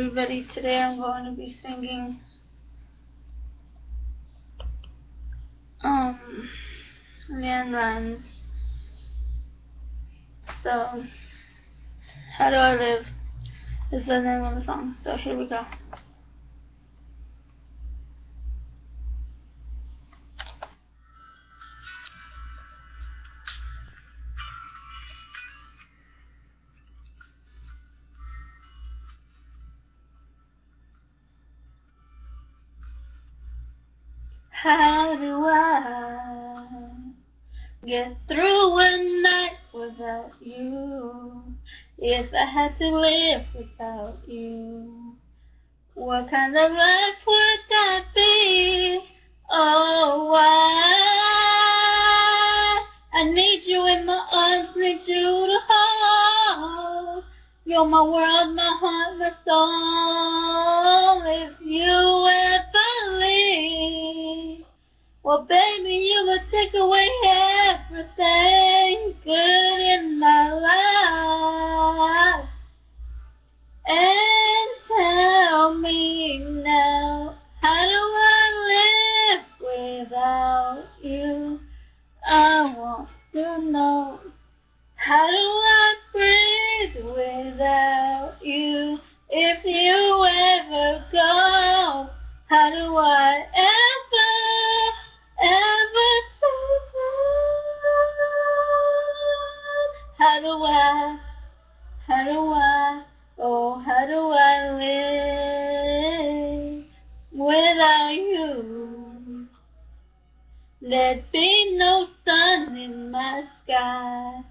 everybody. Today I'm going to be singing LeAnn Rimes. So, How Do I Live is the name of the song. So here we go. How do I get through a night without you? If I had to live without you, what kind of life would that be? Oh, I need you in my arms, need you to hold. You're my world, my heart, my soul. If you ever leave, well, baby, you would take away everything good in my life. And tell me now, how do I live without you? I want to know, how do I breathe without you? If you ever go, how do I ever survive? How do I, oh, how do I live without you? There'd be no sun in my sky,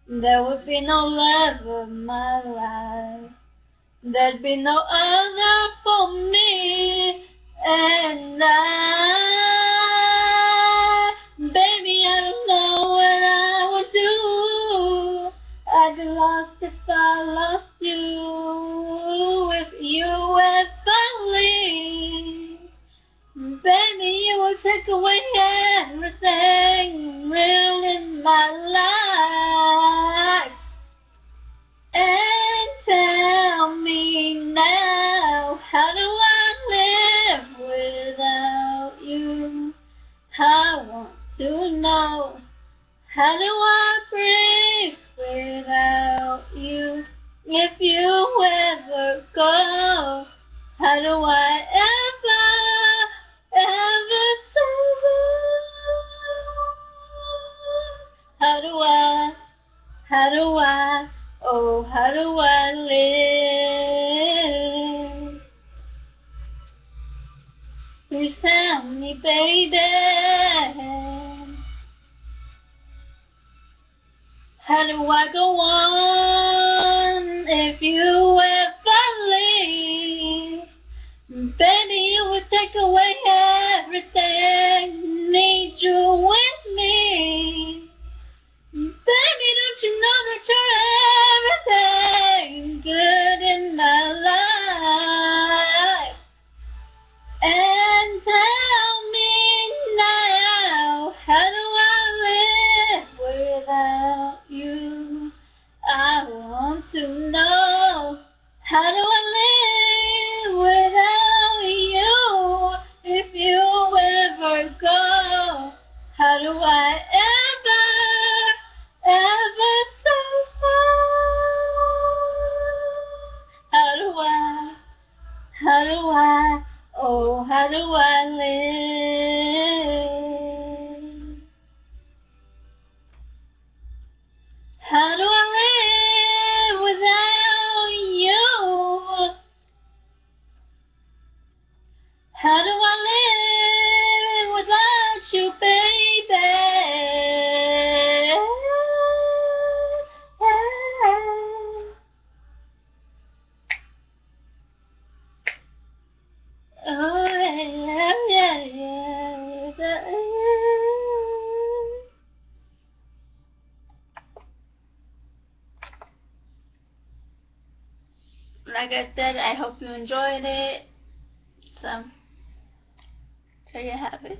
there would be no love of my life, there'd be no other for me, and baby, I don't know what I would do. I'd be lost if I lost you. If you ever leave, baby, you will take away everything real in my life. And tell me now, how do I live without you? I want to know, how do I breathe without you? If you ever go, how do I ever survive? How do I, oh, how do I live? Please tell me, baby, how do I go on if you ever leave? Baby, you would take away everything, need you with me. Baby, don't you know that you're everything good in my life? And tell me now, how do I live without you? I want to know, how do I live without you? If you ever go, how do I ever survive? How do I, oh, how do I live? How do I live without you? How do I live without you, baby? Oh, yeah. Like I said, I hope you enjoyed it. So, there you have it.